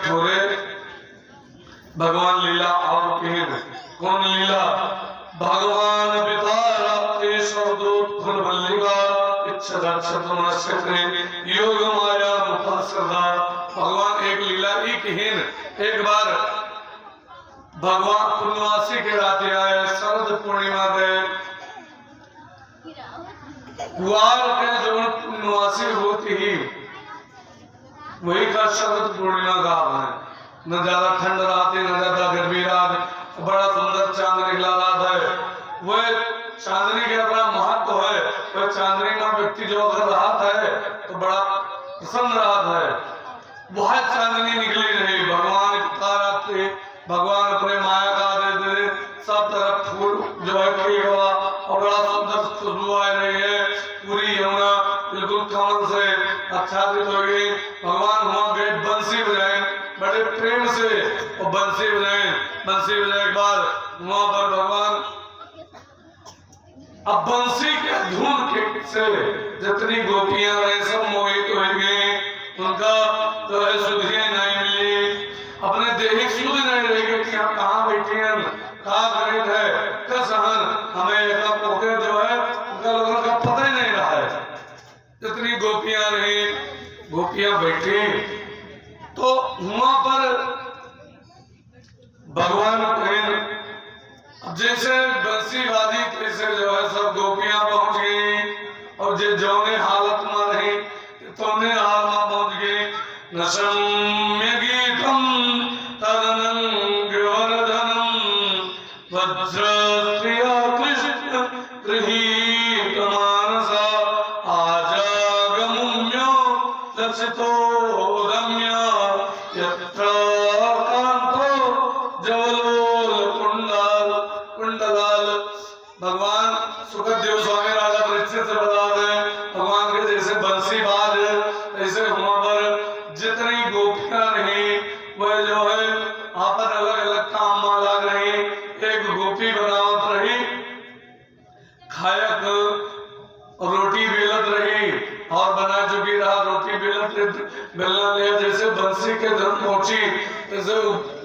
थोड़े भगवान लीला और कहें कौन लीला भगवान पिता रात्रेश्वर दूत फल मल्लिका इच्छा दक्षत मनस्यते योग माया मुपासदा। भगवान एक लीला एक हीन एक बार भगवान पूर्णवासी के राते आए शरद पूर्णिमा के कुआर के जो पूर्णवासी होती ही वही का शरद पूर्णिमा का है। न ज्यादा ठंड रात है न ज्यादा गर्मी रात, बड़ा सुंदर चांद निकला रात है। वह चांदनी के अपना महत्व है। वह चांदनी में व्यक्ति जो अगर रात है तो बड़ा प्रसन्न रात है। वह चांदनी निकली रही भगवान पुकाराते भगवान अपने माया का दे सब तरफ फूल जो है खिल हुआ और बड़ा सुंदर खुशबू आ रही है। पूरी यमुना बिल्कुल कमल से आच्छादित हो गई। भगवान वहां गए बंसी बजाए बड़े प्रेम से और बंसी बजाए के बाद वहां पर भगवान अब बंसी के धुन के से जितनी गोपियां रहे सब मोहित हो गए। उनका जो है सुधिया नहीं मिली, अपने देहिक सुध नहीं रहेगी कि हम कहाँ बैठे हैं कहाँ खरीद है कसहन हमें ऐसा पोके जो है उनका लोगों का पता ही नहीं रहा है। जितनी गोपियां रही गोपियां बैठी तो वहां पर भगवान जैसे बंसी बाजी तैसे जो है सब गोपियां पहुंच गई और जो जौने हालत में रही तोने हाल में पहुंच गई। नशम्य गीतम तदनंगवर्धनम वज्रप्रिया कृष्ण गृहीत मानसा आजागमुम्यो लक्षितो रम्य यत्र कांतो जवलोल कुंडलाल। भगवान सुखदेव स्वामी राजा परीक्षित से बताते हैं भगवान के जैसे बंसी बाज ऐसे वहां पर जितनी गोपियां रही वह जो है आपस अलग अलग काम में लग रही। एक गोपी बनावत रही खायक रोटी बेलत रही और बना चुकी रहा रोटी बेलना ले जैसे बंसी के धन पहुंची जैसे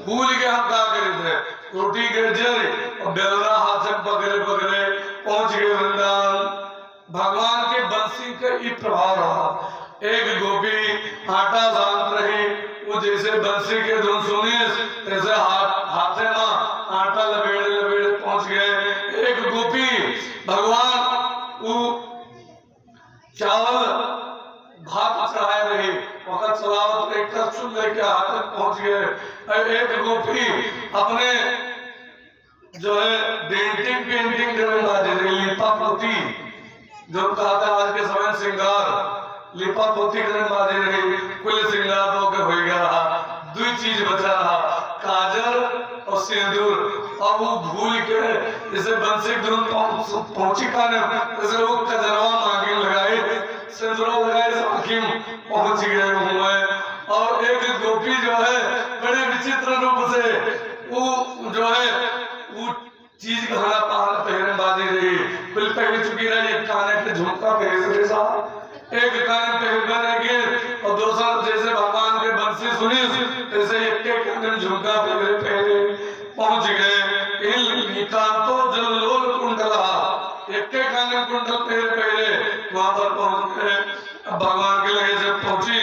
भूल के हम क्या करे थे रोटी के जर और बेलना हाथ से पकड़े पकड़े पहुंच गए वृंदावन। भगवान के बंसी का ये प्रभाव रहा। एक गोपी आटा सानत रही वो जैसे बंसी के धुन सुनी जैसे हाथे में आटा लपेड़े लपेड़े पहुंच गए। एक गोपी भगवान वो चावल भात चढ़ाए रही वक्त चलावत एक सुन लेके हाथ तक पहुंच गए। एक गोपी अपने जो है डेंटिंग पेंटिंग करने रही लिपा पोती जो कहता है आज के समय श्रृंगार लिपा पोती करने रही कुल श्रृंगार तो के हो गया। दो चीज बचा रहा काजल और सिंदूर और वो भूल के जैसे बंसी धुन पहुंची पाने जैसे वो कजरवा मांगी लगाए सिंदूर लगाए आखिर पहुंच गए हुए। और एक गोपी जो है बड़े विचित्र रूप से वो जो है वो चीज खाना पहन बाजी रही बिल पहन चुकी रही। एक काने पे झुमका पहन साहब एक कान पहन के और दूसरा जैसे भगवान के बंसी सुनी जैसे एक कान में झुमका पहने पहुंच गए। निकांतो जलोल कुंडला एक कान में कुंडल पहले वहां पर पहुंच गए। अब भगवान के लगे जब पहुंची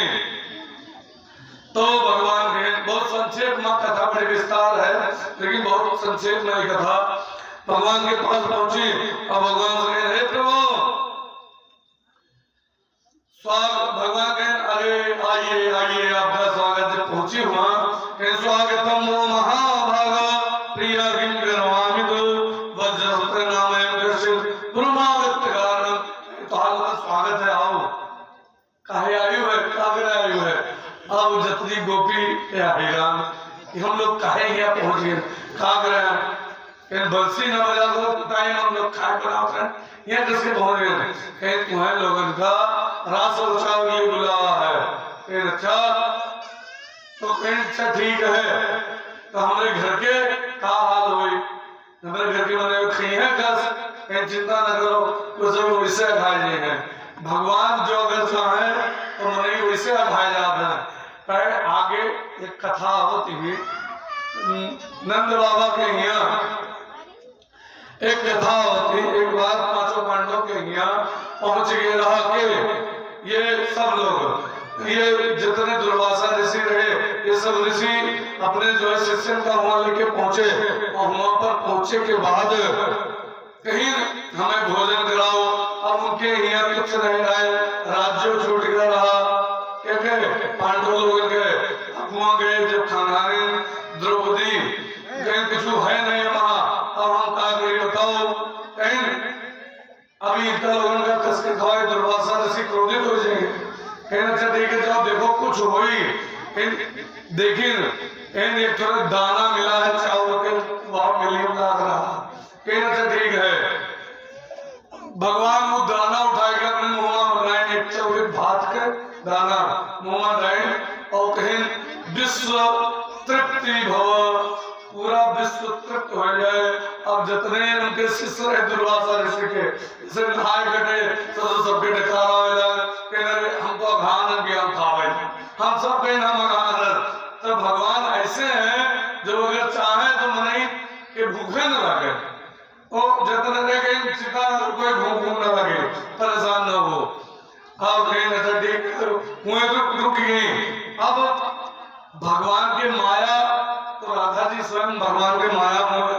तो भगवान के बहुत संक्षेप में कथा बड़े विस्तार है लेकिन बहुत संक्षेप में कथा भगवान के पास पहुंची और भगवान से हे प्रभु स्वागत भगवान कहे अरे आइए आइए आपका स्वागत जब पहुंची हुआ कहे स्वागतम वो महाभागा प्रिया किम करवामित वज्र प्रणामयम कृष्ण गुरुमागत कारण तो स्वागत है आओ काहे आयु है कागर आयु है अब जतनी गोपी हैरान हम लोग काहे यहाँ पहुंच गए कागर बंसी न बजा दो टाइम हम लोग खाए बनाओ यहाँ किसके पहुंच गए तुम्हारे लोगों का रास उत्सव के लिए बुलावा है। अच्छा तो अच्छा ठीक है तो हमारे घर के का हाल हुई हमारे घर के बने खाई है कस चिंता न करो तो सब वैसे खाए नहीं है। भगवान जो अगर चाहे तो मने वैसे खाए जाते हैं आगे एक कथा होती हुई नंद बाबा के यहाँ एक कथा होती। एक बार पांचों पांडवों के यहाँ पहुंच गए रहा के ये सब लोग, ये जितने दुर्वासा ऋषि रहे, ये सब ऋषि अपने जो है शिष्य का वहां लेके पहुंचे। और वहां पर पहुंचे के बाद कहीं हमें भोजन कराओ। अब उनके यहाँ कुछ नहीं रहे, राज्य छूट गया रहा। पांडव लोग गए, वहां गए जब खाने द्रौपदी कहीं कुछ है नहीं वहां, अब हम क्या करें बताओ। कहीं अभी इतना लोगों का कसके खवाए, दुर्वासा ऋषि क्रोधित हो जाएंगे। कहीं अच्छा ठीक है जाओ देखो कुछ हो ही। देखिए एक थोड़ा दाना मिला है चावल के, वहां मिली लग रहा। कहीं अच्छा ठीक है, भगवान वो दाना उठाएगा अपने मुंह में बनाए, एक चौके भात के दाना मुंह में डाले और कहीं विश्व तृप्ति भव, पूरा विश्व तृप्त हो जाए। अब जितने उनके शिष्य रहे दुर्वासा ऋषि के, इसे नहाए गए तो सबके डकारा हमको घान ज्ञान खावे, हम सब कहीं हम अघान। तो भगवान ऐसे हैं जो अगर चाहे तो मनाई के भूखे न लगे, और जितने देखे चिता कोई भूख न लगे, परेशान न हो। अब कहीं ठीक हुए तो रुक गई। अब भगवान के माया, तो राधा जी स्वयं भगवान के माया हुए।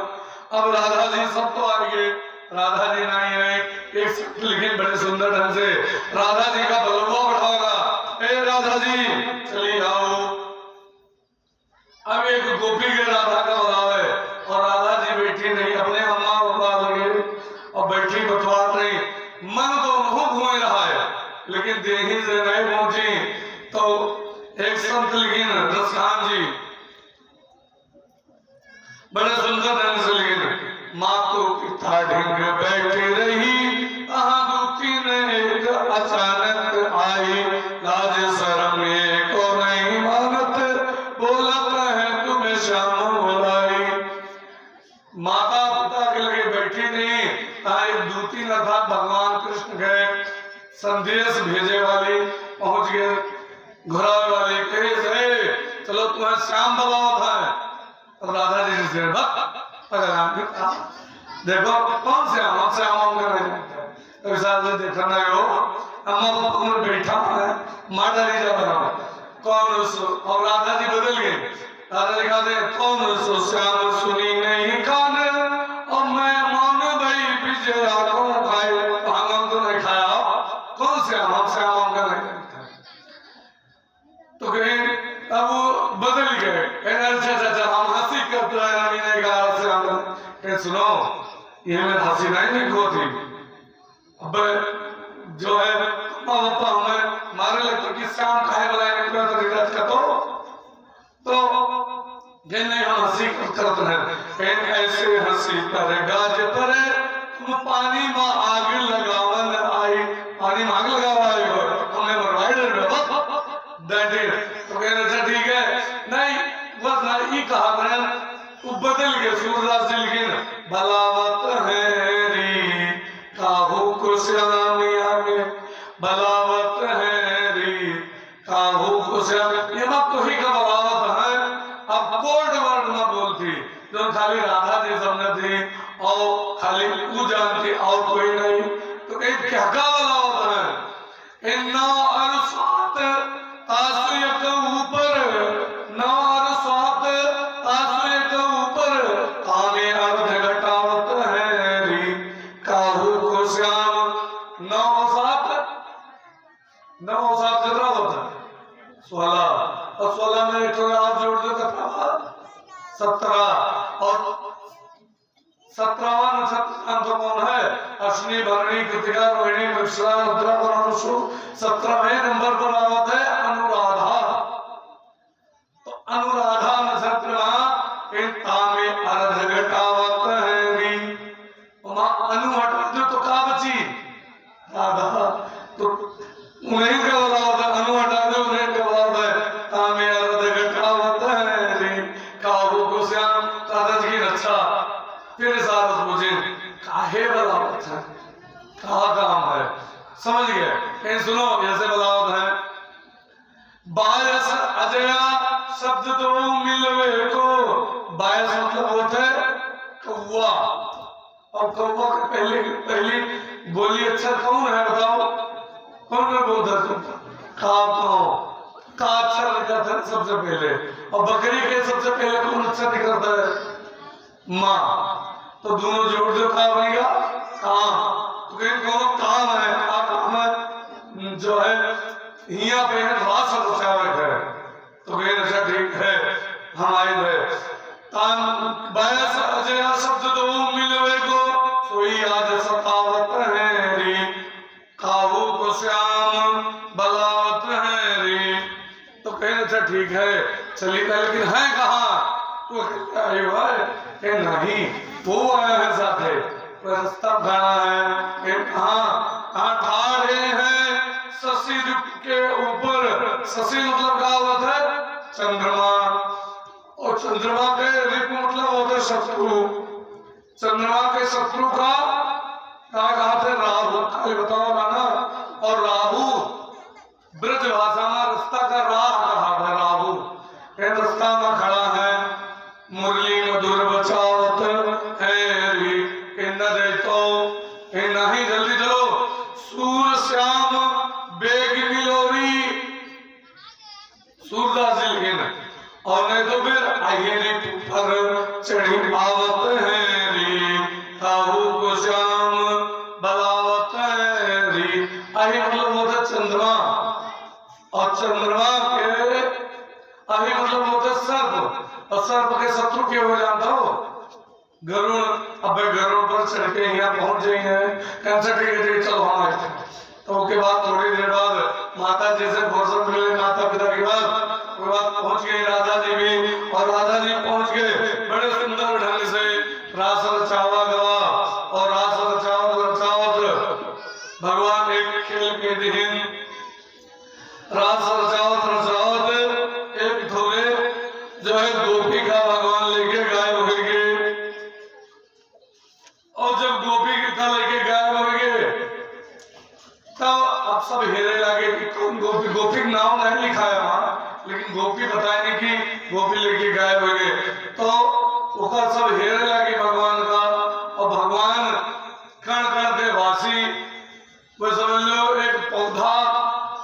अब राधा जी सब तो आ गए, राधा जी नहीं आए। एक लेकिन बड़े सुंदर ढंग से राधा जी का बलवा बढ़ाओगा, ए राधा जी चली आओ। अब एक गोपी के राधा का बुलावे और राधा जी बैठी नहीं, अपने अम्मा पापा लगे और बैठी बतवा नहीं। मन तो बहुत घूम रहा है लेकिन देही से नहीं पहुंची। तो एक संत लेकिन रसखान जी बड़े सुंदर ढंग से लेकिन मातो पिता ढंग बैठे रही, दूती ने एक अचानक आई, लाज शर्म को नहीं मानत, बोलत है तुम्हें श्याम बुलाई। माता पिता के लगे बैठी नहीं, एक दूती न था, भगवान कृष्ण गए संदेश भेजे वाली, पहुंच गए घोड़ा वाले कहे चलो तुम्हें श्याम बुलावा था। अब राधा जी से देखो कौन से हम श्याम नहीं देखा नहीं हो, अम्मा पापा में बैठा है माँ डाली जा रहा कौन उसो। और राधा जी बदल गए, राधा जी कहते कौन उसो श्याम सुनी नहीं कान, और मैं मान भाई विजया कौन खाए, भांगम तो नहीं खाया, कौन श्याम हम श्याम का नहीं। तो कहीं अब वो बदल गए, अच्छा हम हंसी करते हैं, सुनो ये में हंसी नहीं होती। अब जो है पापा हमें मारे लगते कि शाम खाए वाला का तो नहीं हम हंसी करते हैं। ऐसे हंसी पर गाज पर तुम पानी में आग लगावन आई, पानी में आग लगावा आई हो हमें मरवाई तो कहना ठीक है नहीं बस नहीं कहा बहन वो बदल गए। सूरदास जी लेकिन बलावत है री काहू को श्यामिया में, बलावत है री काहू को श्याम, ये मत तो ही का बलावत है। अब कोड वर्ड में बोलती जो खाली राधा जी समझ थी और खाली तू जानती और कोई नहीं, तो कहीं क्या का बलावत है। इन नौ अनुस्वात आंसू के ऊपर, नौ अनुस्वात आंसू के ऊपर, कामे अर्ध घटावत है री काहू को श्याम। नौ सात कितना होता है 16, और 16 में थोड़ा आप जोड़ दो कितना 17, और 17वां नक्षत्र तो कौन है, अश्विनी भरणी कृतिका रोहिणी मृगशिरा रुद्रा वरुणसु। 17वें नंबर पर आवत है अनुराधा। तो अनुराधा नक्षत्र इन तामे अर्ध घटावत है री, अनु हटा दो तो का बची राधा, तो उन्हें क्या बोला अनु हटा दो उन्हें क्या बोला तामे अर्ध घटावत है री काहू को श्याम। राधा जी की रक्षा फिर सारस मुझे काहे बलावत है, कहा काम है, समझ गए। कहीं सुनो जैसे बलावत है बायस अजया शब्द तो मिलवे को, बायस मतलब होता है कौवा। और कौवा के पहली बोली अक्षर कौन है बताओ? कौन है बोलता? का अक्षर निकलता है सबसे पहले। और बकरी के सबसे पहले कौन अक्षर निकलता है? माँ। तो दोनों जोड़ दो, क्या बनेगा? काम। तो कहीं दोनों काम है, क्या काम है? जो है हिया पे है रास बचावक है। तो कहीं अच्छा ठीक है, हमारे है तान बायस अजय शब्द तो मिलवे को, सोई आज सतावत है रे, काबू को श्याम बलावत है रे। तो कहीं अच्छा ठीक है, चलिए लेकिन है कहाँ? तो आयो है नहीं, वो आया है साथे, रास्ता खड़ा है। कहाँ ठाड़े हैं शशि के ऊपर। शशि मतलब क्या होता है? चंद्रमा। और चंद्रमा के रिप मतलब होता है शत्रु। चंद्रमा के शत्रु का कहा थे? राहु। खाली बताओ ना। और राहु ब्रज भाषा में रास्ता का राह कहा है। राहु रास्ता में खड़ा है, मुरली मधुर बचावत है न तो नहीं, जल्दी चलो। सूर श्याम बेग मिलोरी, सूरदास जी लिखे ना। और नहीं तो फिर आइए रे पर चढ़ी आवत है रे, काहू को श्याम बलावत है रे। आइए मतलब होता चंद्रमा। और चंद्रमा के आइए मतलब होता सर्प। और सर्प के शत्रु के हो जाता हो गरुड़। अब गरुड़ पर चढ़ के यहाँ पहुंच जाएंगे, कैंसर ठीक चलो हम आए। तो उसके बाद थोड़ी देर बाद माता जी से फुर्सत मिले, माता पिता के बाद पहुंच गई राधा जी भी। और राधा जी पहुंच गए बड़े सुंदर ढंग से रास रचावा गवा। और रास रचावत भगवान एक खेल के दिन रास रचावत एक थोड़े जो है गोपी का भगवान लेके गायब हो गए। और जब गोपी का लेके गायब हो गए तब अब सब हेरे लगे कि कौन गोपी। गोपी का नाम नहीं लिखा है वहां, लेकिन गोपी बताए नहीं कि गोपी लेके गायब हो गए। तो उसका सब हेरे लगे भगवान का। और भगवान कण कण के वासी, वो समझ लो एक पौधा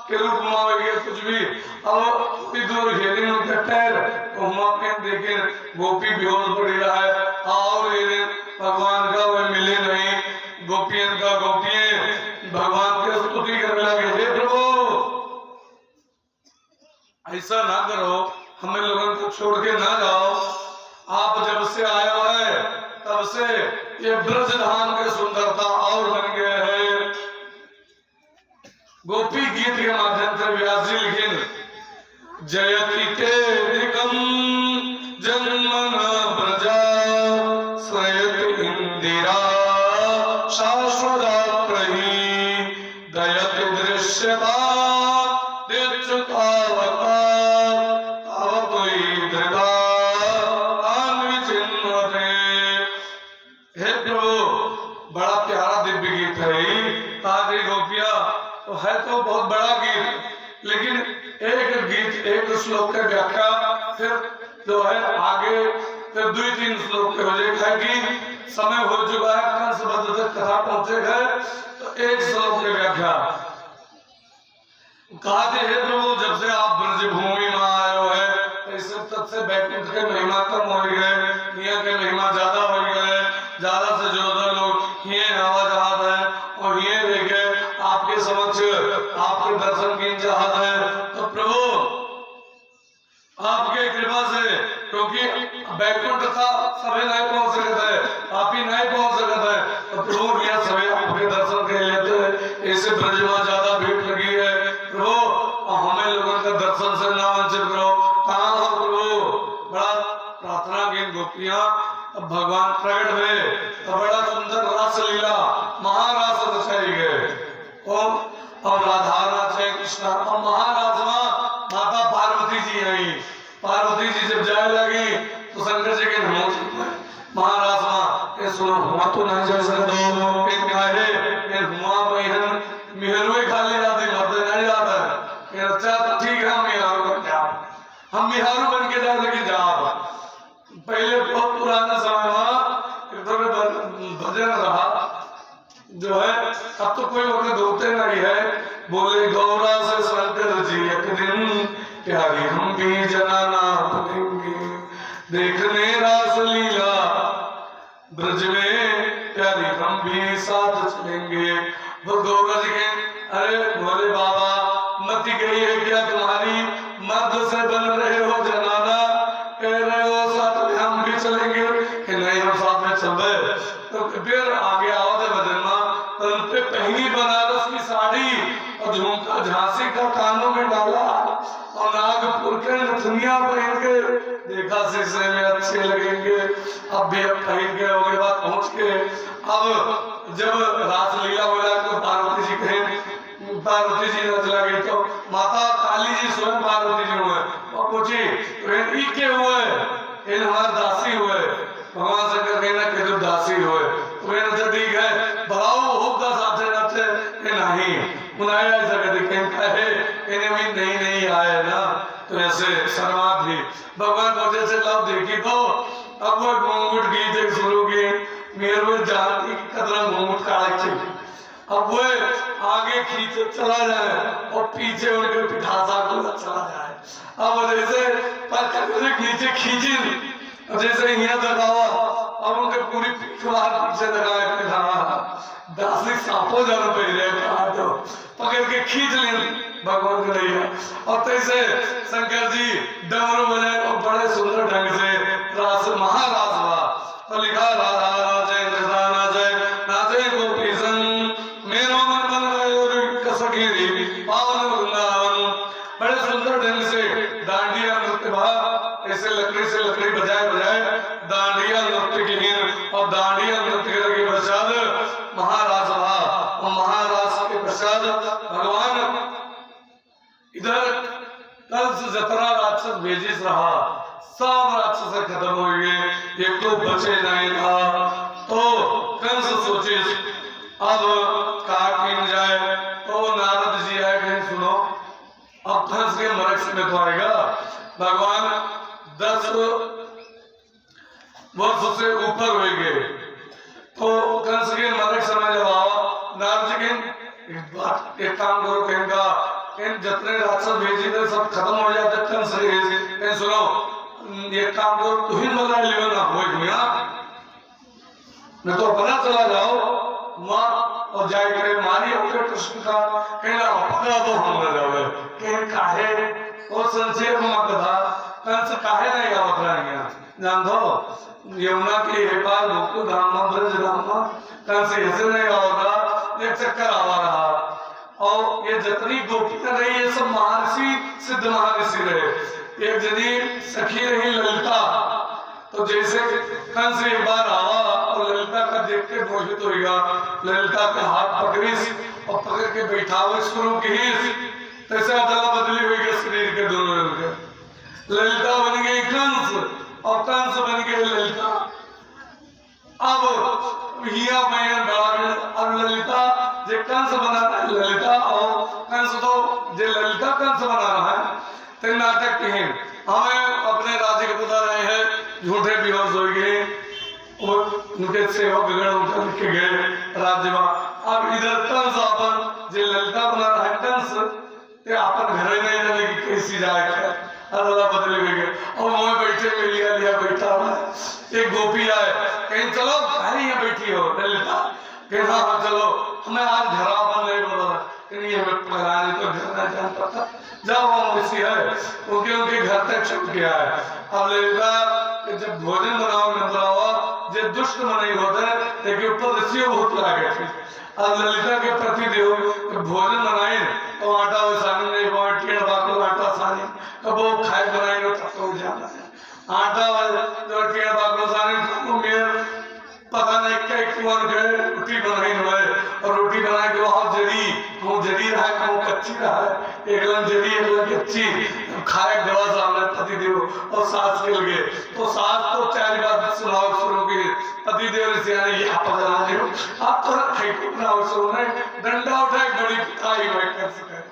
के रूप में हो गया कुछ भी। अब थोड़ी दूर हेरे पैर तो हम देखे गोपी बेहोश पड़ी रहा है। और भगवान का वह मिले नहीं। गोपियन का गोपिये भगवान के स्तुति करने लगे, हे प्रभु ऐसा ना करो, हमें लोगों को छोड़ के ना जाओ। आप जब से आए हो है तब से ये ब्रज धाम की सुंदरता और बन गए है। गोपी गीत के माध्यम से व्यास जी लिखे, जयति तेरिकम जन्मन प्रजा स्वयत इंदिरा शाश्वतात्रयी दयति दृश्यता दिच्युतावता तावतोई धृता अन्विचिन्वते। हे प्रभु बड़ा प्यारा दिव्य गीत है। ताकि गोपिया तो है तो बहुत बड़ा गीत, लेकिन एक गीत एक श्लोक की व्याख्या फिर जो है आगे फिर 2-3 श्लोक के हो जाएगा कि समय हो चुका है, कंस बद्ध तक कथा पहुंचे गए। तो एक श्लोक की व्याख्या कहते हैं प्रभु जब से आप ब्रज भूमि में आए हो है ऐसे तब से बैकुंठ के महिमा कम हो गए, यहाँ के महिमा ज्यादा हो गए। ज्यादा से ज्यादा लोग ये आवाज आते हैं और ये देखे आपके समक्ष आपके दर्शन की चाहत है। तो प्रभु आपके कृपा से, क्योंकि बैकुंठ का सभी नहीं पहुंच सकते है, आप ही नहीं पहुंच सकते है। तो प्रभु यह सभी आपके दर्शन के लेते हैं। ऐसे ब्रज में ज्यादा भीड़ लगी है प्रभु, हमें लोगों का दर्शन से ना वंचित करो। कहाँ हो प्रभु? बड़ा प्रार्थना की गोपियां भगवान प्रकट हुए तो बड़ा सुंदर रास लीला महारास रचाई गए। और राधा राधे कृष्णा और महाराज माता पार्वती जी आई। पार्वती जी जब जाए लगी तो शंकर जी के महाराज माँ सुनो हुआ तो नहीं जा सकते हुआ बहन मिहरुए खाली जाती मरते नहीं जाता है। अच्छा ठीक है हम मिहारू बन कोई वक्त होते नहीं है। बोले गौरा से शंकर जी एक दिन प्यारी हम भी जनाना बनेंगे, देखने रास लीला ब्रज में प्यारी हम भी साथ चलेंगे। वो गौरा जी के अरे भोले बाबा मति गई है क्या तुम्हारी, मर्द से बन रहे हो जनाना, कह रहे हो साथ में हम भी चलेंगे कि नहीं हम साथ में चल रहे। तो फिर आगे आओ थे बदलना, तन पे पहनी बनारस की साड़ी और झुमका झांसी का कानों में डाला और नागपुर के नथुनिया पहन के देखा शीशे में अच्छे लगेंगे। अब भी अब पहन के होगे बात पहुंच के। अब जब रासलीला हो जाए तो पार्वती जी कहें, पार्वती जी नच लगे तो माता काली जी स्वयं पार्वती जी हुए और पूछी ई के हुए, इन हमारे दासी हुए। भगवान शंकर कहना के जो दासी हुए तो मैंने ठीक है बताओ होगा साथे नचे कि नहीं, उन्हें ऐसा कहते कहे इन्हें भी नहीं नहीं आए ना, तो ऐसे शर्मा थी। भगवान को जैसे लव देखी तो अब वो घूंघट गीत शुरू किए, मेरे में जानती की कदर घूंघट काले चली। अब वो आगे खींचे चला जाए और पीछे उनके पिठासा को चला जाए। अब जैसे पर नीचे खींची जैसे यहाँ दबावा, अब उनके पूरी पीछे दबाया, दासी सांपो जाना पहले कहा तो पकड़ के खींच ले भगवान को नहीं है। और तैसे शंकर जी डमरू बजाए और बड़े सुंदर ढंग से रास महारास हुआ। तो लिखा राधा नाचे कृष्णा नाचे नाचे गोपी संग मेरो मन बन गए कसकीरी पावन वृंदावन। बड़े सुंदर ढंग से डांडिया नृत्य भाव ऐसे लकड़ी से लकड़ी बजाए बजाए डांडिया नृत्य की और डांडिया नृत्य के पश्चात महारास भाव और महारास के पश्चात भगवान इधर कंस जतरा राक्षस भेजिस रहा, सब राक्षस खत्म हो गए, एक तो बचे नहीं था। तो कंस सोचे अब कहा किन जाए, तो नारद जी आए कहीं सुनो अब कंस के मरक्ष में तो आएगा। भगवान 10 वर्ष से ऊपर हो गए तो कंस के मरक्ष में जब आओ नारद जी के एक काम करो कहेंगा इन जितने राक्षस भेजी थे सब खत्म हो जाते कंस के सुनो ये काम करो तू ही मजा ले ना हो गया नहीं तो अपना चला जाओ मां और जाए करे मारी अपने कृष्ण का कहना अपना तो हम न जावे कहीं काहे और संक्षेप में कथा कंस काहे नहीं आवत रहा जान दो यमुना की एक बार गोकुल धाम में ब्रज धाम में कंस ऐसे नहीं आवता एक चक्कर आवा रहा और ये जितनी गोपियां रही ये सब महर्षि सिद्ध महर्षि रहे। एक जनी सखी रही ललिता, तो जैसे कंस एक बार आवा और ललिता का देख के मोहित हो गया, ललिता का हाथ पकड़ी और पकड़ के बैठावे शुरू की तैसे अदला बदली हुई गई शरीर के दोनों के। ललिता बन गई कंस और कंस बन गई ललिता। अब हिया बहन बड़ा अब ललिता जे कंस बनाना है ललिता और कंस तो जे ललिता कंस बनाना है तो नाटक के हैं हमें अपने राज्य के पता रहे हैं झूठे बेहोश हो गए और उनके सेवक गण उनका लिखे गए राज्य में। अब इधर कंस अपन जे ललिता बनाना है कंस ते अपन घर नहीं जाने की कैसी जाए अदला बदली हुई गए और वहां बैठे में लिया बैठा हुआ है। एक गोपी आए कहीं चलो भाई यहाँ बैठी हो ललिता कहीं हाँ चलो हमें आज घरा बन नहीं बोला कहीं हमें पहलाने तो घर नहीं जानता था जब हम इसी है क्योंकि उनके घर तक छुप गया है। अब ललिता जब भोजन बनाओ न बनाओ जो दुष्ट मनाई होते लेकिन ऊपर ऋषियों बहुत लागे थे। अब ललिता के प्रति देव भोजन बनाए तो आटा सानी नहीं टेढ़ बाको आटा सानी कब वो खाए बनाएंगे तो जाना है आटा जो टेढ़ बाको सानी तो मेरे पता नहीं क्या कुआं गए रोटी बनाई हुए और रोटी बना के वहां जड़ी रहा है कहूँ कच्ची रहा है एक लन जड़ी एक लन कच्ची खाए दवा सामने पति देव और सास के लगे तो सास तो 4 बार सुनाओ शुरू की पति देव से ये आप बना दो आप तो खाई को बनाओ शुरू नहीं डंडा उठाए बड़ी पिटाई में कर सके।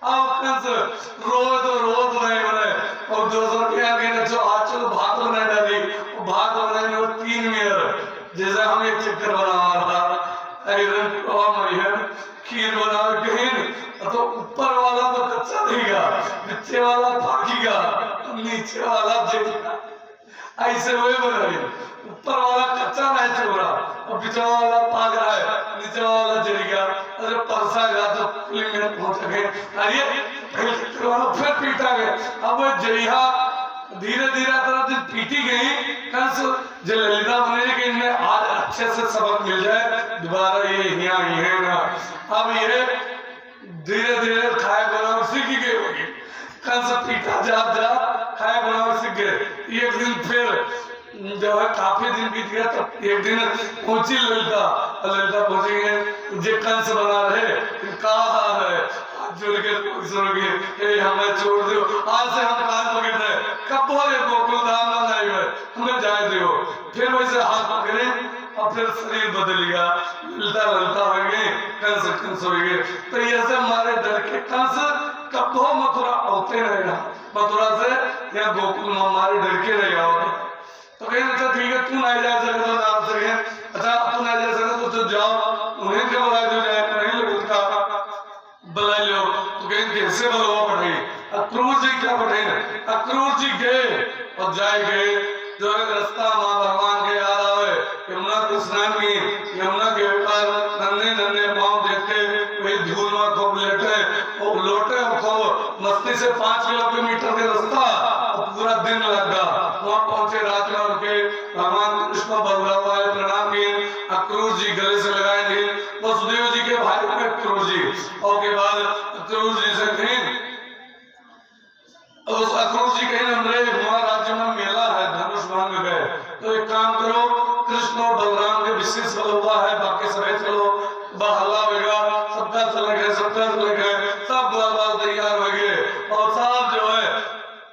अब कंस रोज नहीं बने और 200 रुपया के जो आज चलो भात बना डाली भात बनाने में 3 मेयर जैसे हम एक चक्कर बना रहा खीर चाहिए ऐसे हुए बनाई ऊपर वाला कच्चा नहीं छोड़ा और पिछड़ा वाला पाग रहा है नीचे वाला जल गया अरे परसा गया तो फिल्म में पहुंच गए अरे फिर पीटा गया अब वो जइहा धीरे धीरे तरह से पीटी गई कंस जो ललिता बने कि इनमें आज अच्छे से सबक मिल जाए दोबारा ये यहाँ ही है ना अब ये धीरे धीरे खाए बनाओ सीख गए होगी कंस पीटा जा जा खाए बनाओ सीख गए एक दिन फिर जो है काफी दिन बीत गया तो एक दिन पहुंची ललिता पहुंची गए जो कंस बना रहे कहा है जोड़ के हमें छोड़ दो आज से हम कान पकड़ते हैं कब बोले गोकुल धाम ना नहीं है हमें जाए दो फिर वैसे हाथ पकड़े और फिर शरीर बदल गया ललता हो गए कंस हो गए तो ये से हमारे डर के कंस कब मथुरा होते रहेगा मथुरा से या गोकुल में हमारे डर के रहेगा तो कहीं अच्छा ठीक है तू नहीं जा सके तो जा सके अच्छा तू नहीं जा सके तो जाओ उन्हें क्या बुला दो जाए नहीं लगता बुला लो तो कहीं कैसे बुलावा पड़ेगी अक्रूर जी क्या पढ़े अक्रूर जी गए और जाए गए जो है रास्ता माँ भगवान के याद आवे यमुना को स्नान की यमुना के ऊपर नन्हे नन्हे पाँव देखते वही धूल में खूब लेटे और लोटे और खूब मस्ती से 5 किलोमीटर के रास्ता पूरा दिन लगा वहाँ पहुंचे रात में उनके भगवान कृष्ण बलराम प्रणाम किए अक्रूर जी गले से लगाए थे वसुदेव जी के भाई में अक्रूर जी और के बाद अक्रूर जी से कहीं उस अक्रूर जी कहीं हमरे हमारे राज्य में मेला है धनुष बांध गए तो एक काम करो कृष्ण और बलराम के विशेष बल हुआ है बाकी सब चलो बहला होगा सबका चले गए सब बाल तैयार हो गए और सब जो है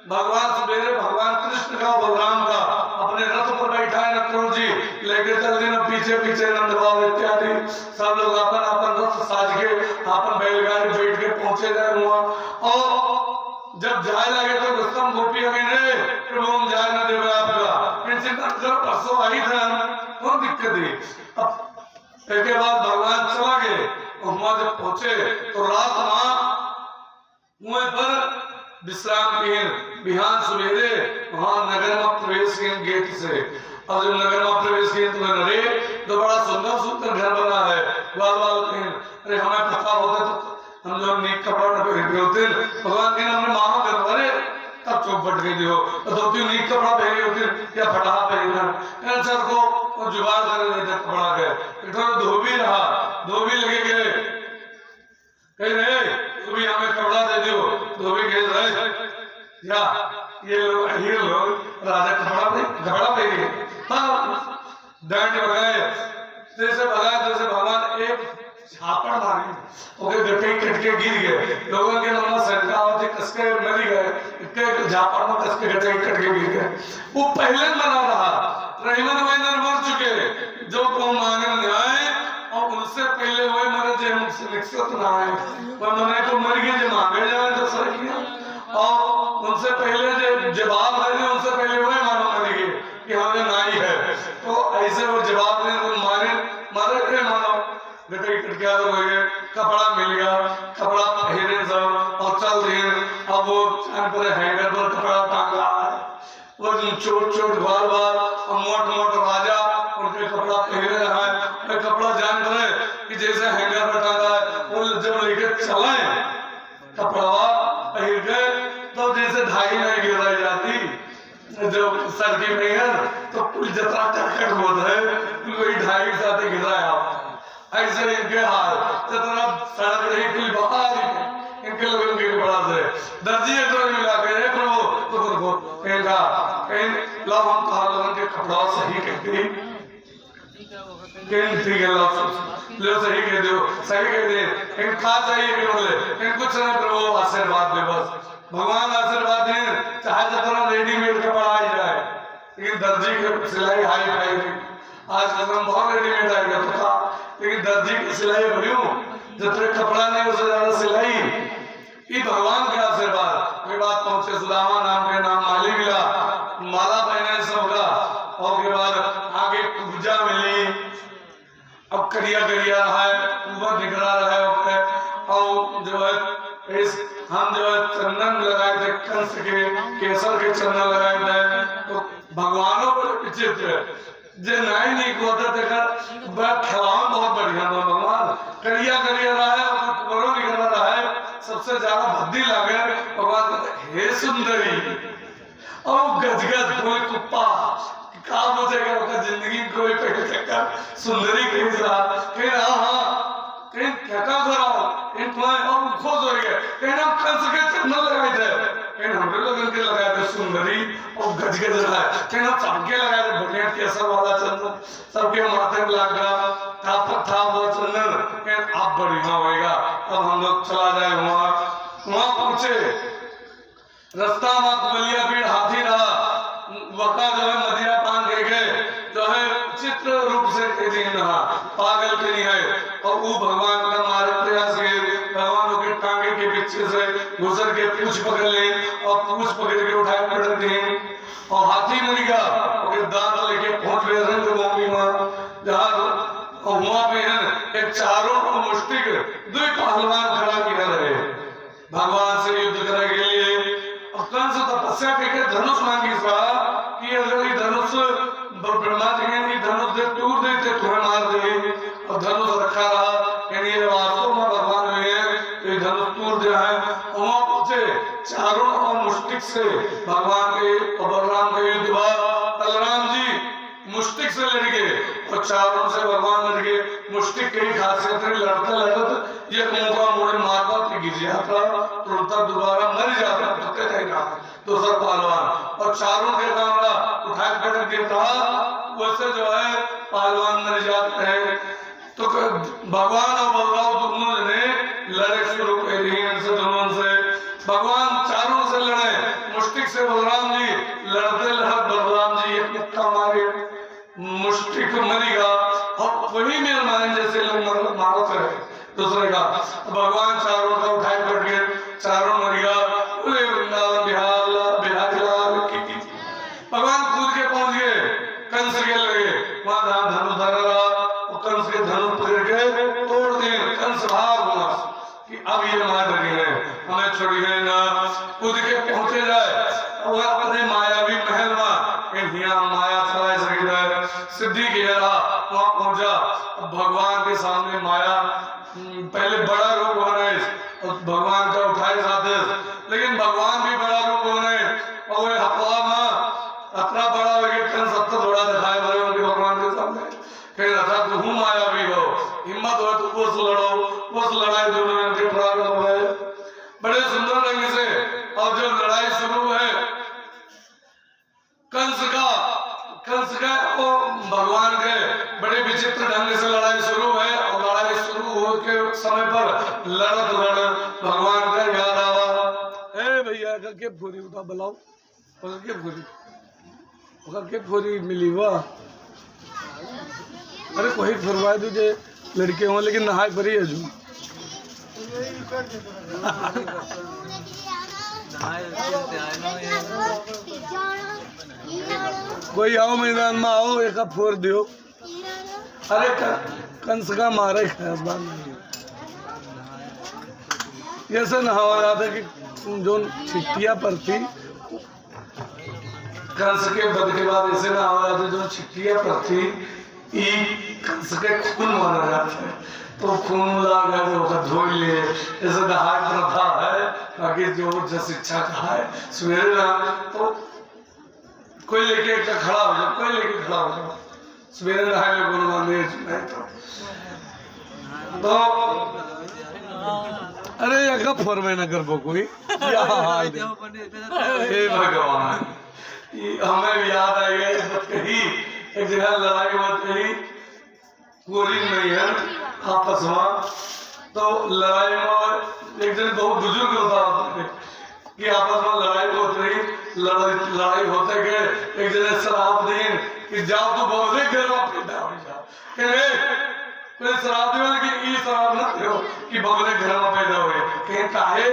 भगवान सवेरे भगवान कृष्ण का बलराम का अपने रथ पर बैठा है अक्रूर जी लेके चल देना पीछे पीछे नंद बाबा इत्यादि सब लोग अपन अपन रथ साज के अपन बैलगाड़ी बैठ के पहुंचे जाए वहां और जब जाए लगे तो रुस्तम गोपी अभी रे प्रभु हम जाए ना देवे आपका इनसे करो परसों आई था कौन दिक्कत है अब एक बाद भगवान चला गए और वहां जब पहुंचे तो रात वहां कुएं पर विश्राम किए बिहान सवेरे वहां नगर में प्रवेश किए गेट से और जब नगर में प्रवेश किए तो अरे तो बड़ा सुंदर सुंदर घर बना है बाल बाल अरे हमें पता होता तो हम लोग नेक कपड़ा पहनते होते भगवान के हमने मामा कर अरे तब चौक फट गई हो तो 2-3 नेक कपड़ा पहने होते या फटा पहनना सर को जुगाड़ कर लेते कपड़ा के तो धोबी रहा धोबी लगे गए कह रहे धोबी हमें कपड़ा दे दो धोबी कह रहे या ये लोग राजा कपड़ा पहने हाँ दंड लगाए जैसे भगवान एक छापड़ मारी ओके गट्टे कटके गिर गए लोगों के मन में शंका होती कसके मर गए इतने झापड़ में कसके गट्टे कटके गिर गए वो पहले मना रहा रहीमन वैनर मर चुके जो को मांगने न्याय और उनसे पहले वही मरे जो मुझसे निश्चित ना आए वह मरे को मर गए जो मांगे जाए तो सर किया और उनसे पहले जो जवाब है उनसे पहले वही मानो मर गए कि हमें नाई है तो ऐसे वो जवाब ने तो मारे मानो कपड़ा मिल गया कपड़ा पहने सब और चल दिए अब वो पर हैंगर पर कपड़ा टांग रहा है वो छोट बार और मोट राजा उनके कपड़ा पहने रहा है कपड़ा जान करे कि जैसे हैंगर पर टांगा है वो जब लेके चले कपड़ा पहन गए तो जैसे ढाई नहीं गिराई जाती जब सर्दी में है तो कुल जतरा टक्कर होता है वही ढाई के साथ गिराया ऐसे इनके हाल जितना सड़क रही कोई बाहर इनके लोगों के बड़ा से दर्जी एक बार मिला के रे प्रभु तो उनको कहेगा कहीं लो हम कहा लोगों के कपड़ा सही कहते कहीं ठीक है लो सही कह दो सही कह दे इन खा चाहिए कि बोले इन कुछ नहीं प्रभु आशीर्वाद दे बस भगवान आशीर्वाद दे चाहे जितना रेडीमेड कपड़ा आ जाए लेकिन दर्जी की सिलाई हाई फाई आज कदम बहुत रेडीमेड आएगा तो था लेकिन दर्जी की सिलाई भरियो जितने कपड़ा नहीं उससे ज्यादा सिलाई ये भगवान के आशीर्वाद के बाद पहुंचे सुदामा नाम के नाम माली मिला माला पहने सबका और के बाद आगे पूजा मिली अब करिया है ऊपर निकला रहा है और जो है इस हम जो है चंदन लगाए थे कंस के केसर के चंदन लगाए थे भगवानों पर विचित्र जे नहीं होता देखा खिलावन बहुत बढ़िया बा भगवान करिया करिया रहा है और कुबरो निकल रहा है सबसे ज्यादा भद्दी लागे भगवान कहते हे सुंदरी और गजगज कोई कुप्पा का बचेगा उसका जिंदगी में कोई पहले चक्कर सुंदरी कहीं रहा कहीं हाँ कहीं क्या कराओ इन तुम्हें और खुश हो गए कहीं हम कंस के चंदन लगाए थे कहीं हमरे लोग इनके लगाए थे सुंदरी और गजगज रहा है कहीं हम सबके लगाए थे बढ़िया केसर वाला चंदन सबके माथे में लगा था वो चंदन कहीं आप बढ़िया होएगा अब हम लोग चला जाए वहां पहुंचे रास्ता में कुबलिया भीड़ हाथी रहा वका जो है मदिरा पान के जो है चित्र रूप से दिन रहा पागल के नहीं है और वो भगवान का मारे प्रयास के भगवान के टांगे के पीछे से गुजर के पूछ पकड़ ले और पूछ पकड़ के उठाए पड़ दे और हाथी मर गया और दांत लेके पहुंच गए रंगभूमि में जहां वहां पे एक चारों मुष्टिक दो पहलवान खड़ा किया रहे भगवान से युद्ध करने के लिए और कंस तपस्या करके धनुष मांगी था कि अगर ये धनुष ब्रह्मा जी ने धनुष दे टूट देते तुम्हें मार दे और धनुष रखा रहा यानी ये वास्तव में भगवान हुए हैं ये धनुष टूट दिया है वहां पहुंचे चारों और मुष्टिक से भगवान के और बलराम का युद्ध हुआ बलराम जी मुष्टिक से लड़ गए और चारों से भगवान लड़ गए मुष्टिक की खासियत है लड़ते लड़ते एक मौका मोड़े मारता तो गिर जाता तुरंत दोबारा मर जाता तो जाएगा दूसरा पहलवान और चारों के कामड़ा उठा कर देता वैसे जो है पहलवान मर जाते हैं तो भगवान और बलराम दोनों ने लड़े शुरू कर दिए इनसे दोनों से भगवान चारों से लड़े मुष्टिक से बलराम जी लड़ते लड़ते बलराम जी एक मुक्का मारे मुष्टिक मरेगा और वही मेरे मान जैसे लोग मारत रहे दूसरे का भगवान चारों का उठाए पड़ गए चारों मरेगा वृंदावन बिहार भगवान कूद के पहुंच गए कंस के लगे वहां धनुष धरा रहा और कंस के धनुष पकड़ के तोड़ दिए कंस भाग हुआ कि अब ये मार रही है हमें छोड़िए ना कूद के पहुंचे जाए और अपने मायावी महल में माया चलाए सके सिद्धि की वहां पहुंचा भगवान के सामने माया पहले बड़ा रूप हो रहे और भगवान का उठाए जाते लेकिन भगवान भी बड़ा रूप हो रहे और वे हवा में अपना बड़ा हो कंस सब थोड़ा दिखाए भरे उनके भगवान के सामने कह रहा था तू माया भी हो हिम्मत हो तो उस लड़ो उस लड़ाई दोनों इनके प्राण हो गए बड़े सुंदर ढंग से और जब लड़ाई शुरू है कंस का और भगवान के बड़े विचित्र ढंग से लड़ाई शुरू है और लड़ाई शुरू हो के समय पर लड़त भगवान का याद आवा ए भैया के पूरी उठा बुलाओ के पूरी मिली वाह अरे कोई फरमाए तुझे लड़के हो लेकिन नहाए भरी है जू कोई आओ मैदान में आओ एक फोड़ दियो अरे कंस का मारे खास बात नहीं ऐसे नहावा जाता कि जो छिट्टियां पर थी कंस के बद के बाद ऐसे नहावा जाता जो छिट्टियां पर थी कंस के खून मारा जाता है तो खून लगा तो धो लिए ऐसे नहाय प्रथा है बाकी जो जस इच्छा का है सवेरे ना तो कोई लेके खड़ा हो जाए कोई लेके खड़ा हो जाए सवेरे नहाए में गुरु नहीं तो अरे यका फरमाई न कर को कोई हे भगवान हमें याद आ गया कहीं एक जगह लड़ाई होती रही पूरी नहीं है आपस में तो लड़ाई में एक जन बहुत बुजुर्ग होता कि आपस में लड़ाई होती रही लड़ाई होते गए एक जने शराब दें कि जाओ तो बहुत घर में पैदा हो जाओ कोई शराब दे लेकिन ये शराब न दो कि बगले घर में पैदा हुए कहीं काहे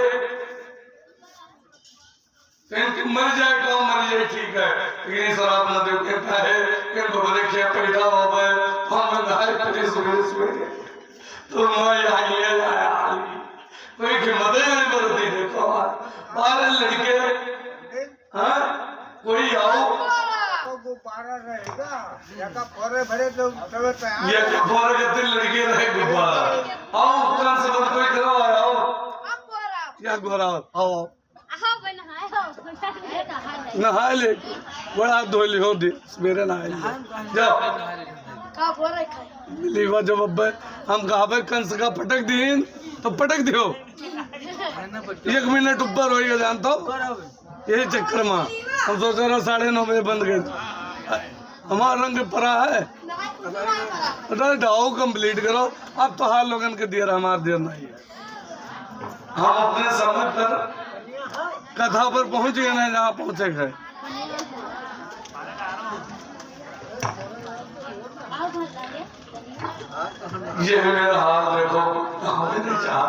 मर जाए तो मर जाए ठीक है लेकिन शराब न दो कहता है कि बगले क्या पैदा हो गए हम नहाए पहले सवेरे तो मैं आई कोई की मदद नहीं करती देखो बारह लड़के हाँ कोई आओ ये पोरे के दिल लड़के रहे गुब्बारा आओ कंस बन कोई करो आओ या गोरा आओ नहाए ले बड़ा धो लियो दे मेरे नहाए ले जाओ लीवा जब अब हम कहा भाई कंस का पटक दीन तो पटक दियो 1 मिनट ऊपर होएगा जानता हो यही चक्कर में हम सोच रहे 9:30 बजे बंद कर हमारा रंग परा है अरे डाओ कंप्लीट करो अब तो हाल लोगन के दिया हमारा देर नहीं है हम अपने समय पर कथा पर पहुंच गए ना जहाँ पहुंचे गए ये मेरा हाल देखो नहीं चाह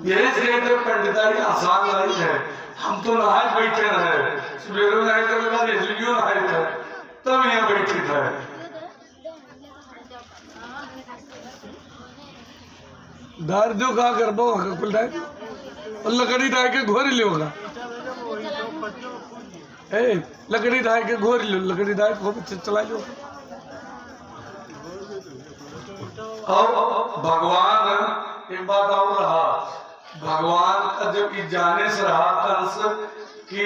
यही से पंडिताई आसान नहीं है हम तो नहाए बैठे रहे सवेरे नहाए के बाद इसलिए नहाए थे तब यहाँ बैठे थे दार दो का कर बो कुल डाय और लकड़ी डाय के घोर लियोगा ए लकड़ी डाय के घोर लियो लकड़ी डाय को चला लो और भगवान एक बात और रहा भगवान का जब इस जाने से रहा कंस कि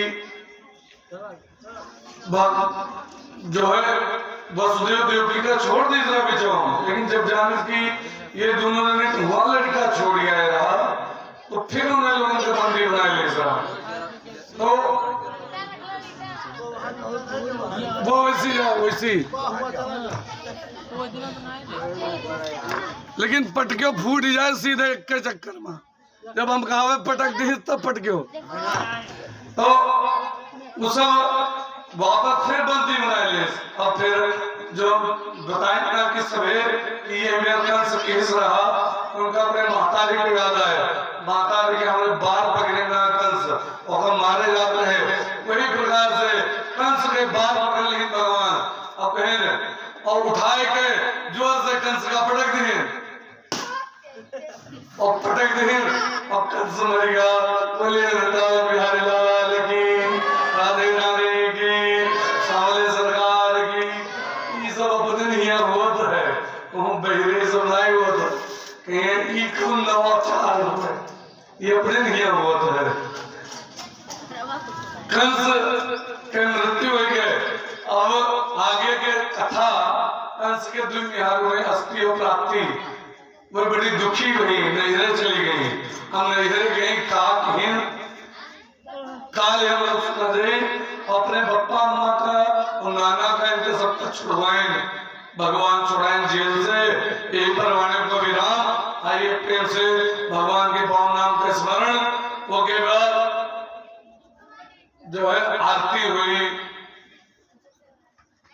जो है वसुदेव देवकी का छोड़ दी जरा बिचारों लेकिन जब जाने की ये दोनों ने हुआ लड़का छोड़ गया रहा तो फिर उन्हें लोगों के बंदी बनाए ले सरा तो वो वैसी लेकिन पटक्यो फूट जाए सीधे के चक्कर में जब हम कहा पटक दी तब पटक्यो तो उस वापस फिर बंदी बना ले और फिर जो बताएं ना कि सवेर ये मेरा कंस केस रहा उनका अपने माताजी को याद आया माताजी के हमारे बाल पकड़े ना कंस और मारे जाते हैं वही प्रकार से कंस के बाल पकड़ लेकिन भगवान अब कहें और उठाए के जोर से कंस का पटक दिए और पटक दिए और कंस मरेगा बोले बिहारी लाल की राधे राधे की सावले सरकार की ये सब अपने नहीं होत है वो बहरे सब नहीं होत कहीं ई खून नवाचार होता है ये अपने नहीं होत है कंस के मृत्यु हो गए अब आगे के कथा कंस के दुनियारों में अस्थि प्राप्ति वो बड़ी दुखी हुई नैहरे चली गई हम नैहरे गए काल हम लोग सुना अपने बप्पा अम्मा का और नाना का इनके सबका छुड़वाएं भगवान छुड़ाएं जेल से एक परवाने को विराम आइए प्रेम से भगवान के पावन